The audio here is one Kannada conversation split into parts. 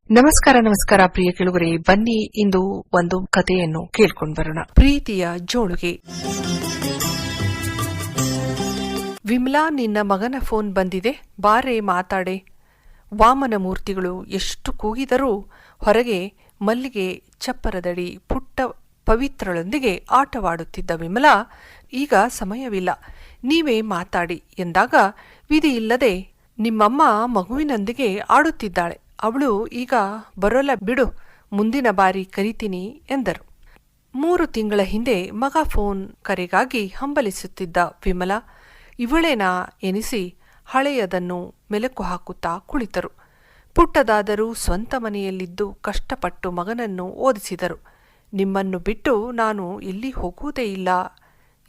ನಮಸ್ಕಾರ ಪ್ರಿಯ ಕೇಳುಗರೆ, ಬನ್ನಿ ಇಂದು ಒಂದು ಕಥೆಯನ್ನು ಕೇಳ್ಕೊಂಡು ಬರೋಣ. ಪ್ರೀತಿಯ ಜೋಳುಗೆ. ವಿಮಲಾ, ನಿನ್ನ ಮಗನ ಫೋನ್ ಬಂದಿದೆ, ಬಾರೆ ಮಾತಾಡೆ. ವಾಮನ ಮೂರ್ತಿಗಳು ಎಷ್ಟು ಕೂಗಿದರೂ ಹೊರಗೆ ಮಲ್ಲಿಗೆ ಚಪ್ಪರದಡಿ ಪುಟ್ಟ ಪವಿತ್ರಳೊಂದಿಗೆ ಆಟವಾಡುತ್ತಿದ್ದ ವಿಮಲಾ, ಈಗ ಸಮಯವಿಲ್ಲ, ನೀವೇ ಮಾತಾಡಿ ಎಂದಾಗ, ವಿಧಿಯಿಲ್ಲದೆ ನಿಮ್ಮಮ್ಮ ಮಗುವಿನೊಂದಿಗೆ ಆಡುತ್ತಿದ್ದಾಳೆ, ಅವಳು ಈಗ ಬರೋಲ್ಲ ಬಿಡು, ಮುಂದಿನ ಬಾರಿ ಕರಿತೀನಿ ಎಂದರು. 3 ತಿಂಗಳ ಹಿಂದೆ ಮಗ ಫೋನ್ ಕರೆಗಾಗಿ ಹಂಬಲಿಸುತ್ತಿದ್ದ ವಿಮಲಾ, ಇವಳೇನಾ ಎನಿಸಿ ಹಳೆಯದನ್ನು ಮೆಲುಕು ಹಾಕುತ್ತಾ ಕುಳಿತರು. ಪುಟ್ಟದಾದರೂ ಸ್ವಂತ ಮನೆಯಲ್ಲಿದ್ದು ಕಷ್ಟಪಟ್ಟು ಮಗನನ್ನು ಓದಿಸಿದರು. ನಿಮ್ಮನ್ನು ಬಿಟ್ಟು ನಾನು ಎಲ್ಲಿ ಹೋಗುವುದೇ ಇಲ್ಲ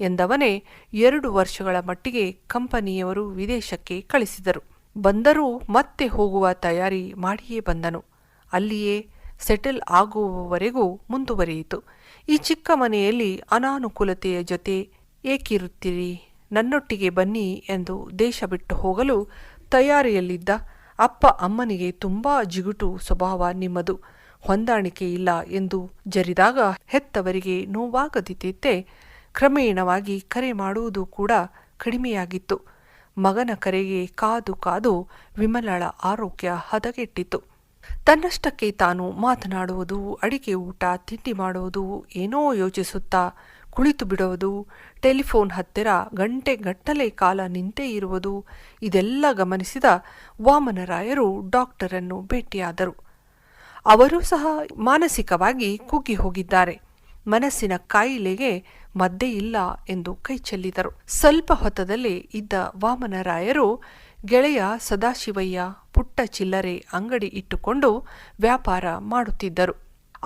ಎಂದವನೇ 2 ವರ್ಷಗಳ ಮಟ್ಟಿಗೆ ಕಂಪನಿಯವರು ವಿದೇಶಕ್ಕೆ ಕಳಿಸಿದರು. ಬಂದರೂ ಮತ್ತೆ ಹೋಗುವ ತಯಾರಿ ಮಾಡಿಯೇ ಬಂದನು. ಅಲ್ಲಿಯೇ ಸೆಟಲ್ ಆಗುವವರೆಗೂ ಮುಂದುವರಿಯಿತು. ಈ ಚಿಕ್ಕ ಮನೆಯಲ್ಲಿ ಅನಾನುಕೂಲತೆಯ ಜೊತೆ ಏಕಿರುತ್ತೀರಿ, ನನ್ನೊಟ್ಟಿಗೆ ಬನ್ನಿ ಎಂದು ದೇಶ ಬಿಟ್ಟು ಹೋಗಲು ತಯಾರಿಯಲ್ಲಿದ್ದ ಅಪ್ಪ ಅಮ್ಮನಿಗೆ ತುಂಬಾ ಜಿಗುಟು ಸ್ವಭಾವ ನಿಮ್ಮದು, ಹೊಂದಾಣಿಕೆ ಇಲ್ಲ ಎಂದು ಜರಿದಾಗ ಹೆತ್ತವರಿಗೆ ನೋವಾಗದಿದ್ದೇ ಕ್ರಮೇಣವಾಗಿ ಕರೆ ಮಾಡುವುದು ಕೂಡ ಕಡಿಮೆಯಾಗಿತ್ತು. ಮಗನ ಕರೆಗೆ ಕಾದು ಕಾದು ವಿಮಲಳ ಆರೋಗ್ಯ ಹದಗೆಟ್ಟಿತು. ತನ್ನಷ್ಟಕ್ಕೆ ತಾನು ಮಾತನಾಡುವುದು, ಅಡಿಗೆ ಊಟ ತಿಂಡಿ ಮಾಡುವುದು, ಏನೋ ಯೋಚಿಸುತ್ತಾ ಕುಳಿತು ಬಿಡುವುದು, ಟೆಲಿಫೋನ್ ಹತ್ತಿರ ಗಂಟೆಗಟ್ಟಲೆ ಕಾಲ ನಿಂತೇ ಇರುವುದು, ಇದೆಲ್ಲ ಗಮನಿಸಿದ ವಾಮನರಾಯರು ಡಾಕ್ಟರನ್ನು ಭೇಟಿಯಾದರು. ಅವರೂ ಸಹ ಮಾನಸಿಕವಾಗಿ ಕುಗ್ಗಿ ಹೋಗಿದ್ದಾರೆ. ಮನಸ್ಸಿನ ಕಾಯಿಲೆಗೆ ಮದ್ದೇ ಇಲ್ಲ ಎಂದು ಕೈ ಚೆಲ್ಲಿದರು. ಸ್ವಲ್ಪ ಹೊತ್ತದಲ್ಲೇ ಇದ್ದ ವಾಮನರಾಯರು ಗೆಳೆಯ ಸದಾಶಿವಯ್ಯ ಪುಟ್ಟ ಚಿಲ್ಲರೆ ಅಂಗಡಿ ಇಟ್ಟುಕೊಂಡು ವ್ಯಾಪಾರ ಮಾಡುತ್ತಿದ್ದರು.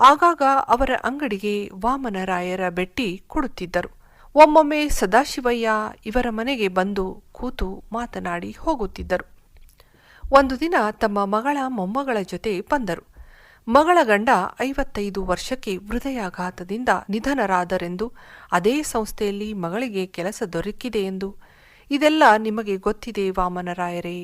ಆಗಾಗ ಅವರ ಅಂಗಡಿಗೆ ವಾಮನರಾಯರ ಭೇಟಿ ಕೊಡುತ್ತಿದ್ದರು. ಒಮ್ಮೊಮ್ಮೆ ಸದಾಶಿವಯ್ಯ ಇವರ ಮನೆಗೆ ಬಂದು ಕೂತು ಮಾತನಾಡಿ ಹೋಗುತ್ತಿದ್ದರು. ಒಂದು ದಿನ ತಮ್ಮ ಮಗಳ ಮೊಮ್ಮಗಳ ಜೊತೆ ಬಂದರು. ಮಗಳ ಗಂಡ 55 ವರ್ಷಕ್ಕೆ ಹೃದಯಾಘಾತದಿಂದ ನಿಧನರಾದರೆಂದು, ಅದೇ ಸಂಸ್ಥೆಯಲ್ಲಿ ಮಗಳಿಗೆ ಕೆಲಸ ದೊರಕಿದೆ ಎಂದು, ಇದೆಲ್ಲ ನಿಮಗೆ ಗೊತ್ತಿದೆ ವಾಮನರಾಯರೇ.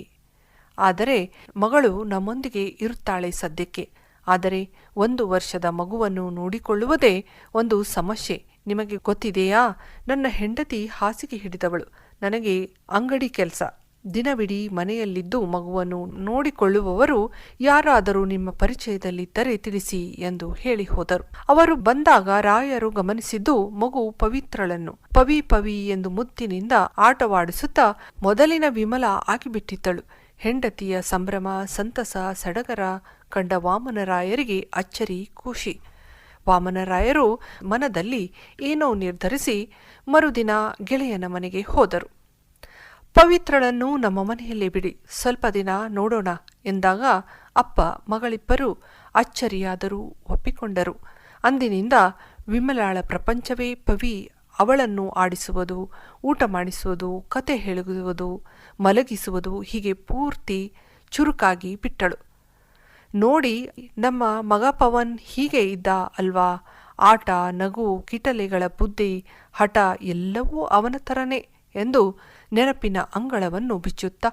ಆದರೆ ಮಗಳು ನಮ್ಮೊಂದಿಗೆ ಇರುತ್ತಾಳೆ ಸದ್ಯಕ್ಕೆ. ಆದರೆ 1 ವರ್ಷದ ಮಗುವನ್ನು ನೋಡಿಕೊಳ್ಳುವುದೇ ಒಂದು ಸಮಸ್ಯೆ, ನಿಮಗೆ ಗೊತ್ತಿದೆಯಾ? ನನ್ನ ಹೆಂಡತಿ ಹಾಸಿಗೆ ಹಿಡಿದವಳು, ನನಗೆ ಅಂಗಡಿ ಕೆಲಸ, ದಿನವಿಡೀ ಮನೆಯಲ್ಲಿದ್ದು ಮಗುವನ್ನು ನೋಡಿಕೊಳ್ಳುವವರು ಯಾರಾದರೂ ನಿಮ್ಮ ಪರಿಚಯದಲ್ಲಿದ್ದರೆ ತಿಳಿಸಿ ಎಂದು ಹೇಳಿ ಹೋದರು. ಅವರು ಬಂದಾಗ ರಾಯರು ಗಮನಿಸಿದ್ದು ಮಗು ಪವಿತ್ರಳನ್ನು ಪವಿ ಪವಿ ಎಂದು ಮುತ್ತಿನಿಂದ ಆಟವಾಡಿಸುತ್ತಾ ಮೊದಲಿನ ವಿಮಲ ಆಗಿಬಿಟ್ಟಿದ್ದಳು. ಹೆಂಡತಿಯ ಸಂಭ್ರಮ, ಸಂತಸ, ಸಡಗರ ಕಂಡ ವಾಮನರಾಯರಿಗೆ ಅಚ್ಚರಿ, ಖುಷಿ. ವಾಮನರಾಯರು ಮನದಲ್ಲಿ ಏನೋ ನಿರ್ಧರಿಸಿ ಮರುದಿನ ಗೆಳೆಯನ ಮನೆಗೆ ಹೋದರು. ಪವಿತ್ರಳನ್ನು ನಮ್ಮ ಮನೆಯಲ್ಲೇ ಬಿಡಿ, ಸ್ವಲ್ಪ ದಿನ ನೋಡೋಣ ಎಂದಾಗ ಅಪ್ಪ ಮಗಳಿಬ್ಬರೂ ಅಚ್ಚರಿಯಾದರೂ ಒಪ್ಪಿಕೊಂಡರು. ಅಂದಿನಿಂದ ವಿಮಲಾಳ ಪ್ರಪಂಚವೇ ಪವಿ. ಅವಳನ್ನು ಆಡಿಸುವುದು, ಊಟ ಮಾಡಿಸುವುದು, ಕತೆ ಹೇಳುವುದು, ಮಲಗಿಸುವುದು, ಹೀಗೆ ಪೂರ್ತಿ ಚುರುಕಾಗಿ ಬಿಟ್ಟಳು. ನೋಡಿ, ನಮ್ಮ ಮಗ ಪವನ್ ಹೀಗೆ ಇದ್ದ ಅಲ್ವಾ? ಆಟ, ನಗು, ಕಿಟಲೆಗಳ ಬುದ್ಧಿ, ಹಠ ಎಲ್ಲವೂ ಅವನ ಥರನೇ ಎಂದು ನೆನಪಿನ ಅಂಗಳವನ್ನು ಬಿಚ್ಚುತ್ತಾ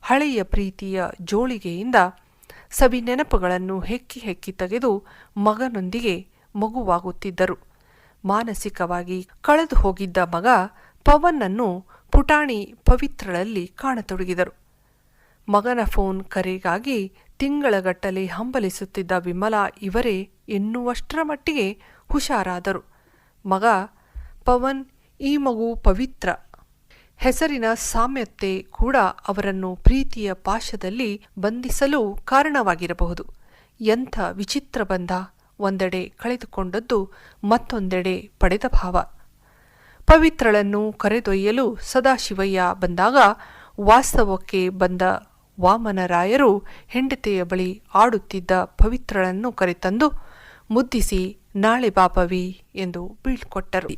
ಹಳೆಯ ಪ್ರೀತಿಯ ಜೋಳಿಗೆಯಿಂದ ಸವಿ ನೆನಪುಗಳನ್ನು ಹೆಕ್ಕಿ ಹೆಕ್ಕಿ ತೆಗೆದು ಮಗನೊಂದಿಗೆ ಮಗುವಾಗುತ್ತಿದ್ದರು. ಮಾನಸಿಕವಾಗಿ ಕಳೆದು ಹೋಗಿದ್ದ ಮಗ ಪವನ್ನನ್ನು ಪುಟಾಣಿ ಪವಿತ್ರಳಲ್ಲಿ ಕಾಣತೊಡಗಿದರು. ಮಗನ ಫೋನ್ ಕರೆಗಾಗಿ ತಿಂಗಳಗಟ್ಟಲೆ ಹಂಬಲಿಸುತ್ತಿದ್ದ ವಿಮಲಾ ಇವರೇ ಎನ್ನುವಷ್ಟರ ಮಟ್ಟಿಗೆ ಹುಷಾರಾದರು. ಮಗ ಪವನ್, ಈ ಮಗು ಪವಿತ್ರ ಹೆಸರಿನ ಸಾಮ್ಯತೆ ಕೂಡ ಅವರನ್ನು ಪ್ರೀತಿಯ ಪಾಶದಲ್ಲಿ ಬಂಧಿಸಲು ಕಾರಣವಾಗಿರಬಹುದು. ಎಂಥ ವಿಚಿತ್ರ ಬಂಧ! ಒಂದೆಡೆ ಕಳೆದುಕೊಂಡದ್ದು, ಮತ್ತೊಂದೆಡೆ ಪಡೆದ ಭಾವ. ಪವಿತ್ರಳನ್ನು ಕರೆದೊಯ್ಯಲು ಸದಾಶಿವಯ್ಯ ಬಂದಾಗ ವಾಸ್ತವಕ್ಕೆ ಬಂದ ವಾಮನರಾಯರು ಹೆಂಡತಿಯ ಬಳಿ ಆಡುತ್ತಿದ್ದ ಪವಿತ್ರಳನ್ನು ಕರೆತಂದು ಮುದ್ದಿಸಿ, ನಾಳೆ ಬಾಪವಿ ಎಂದು ಬೀಳ್ಕೊಟ್ಟರು.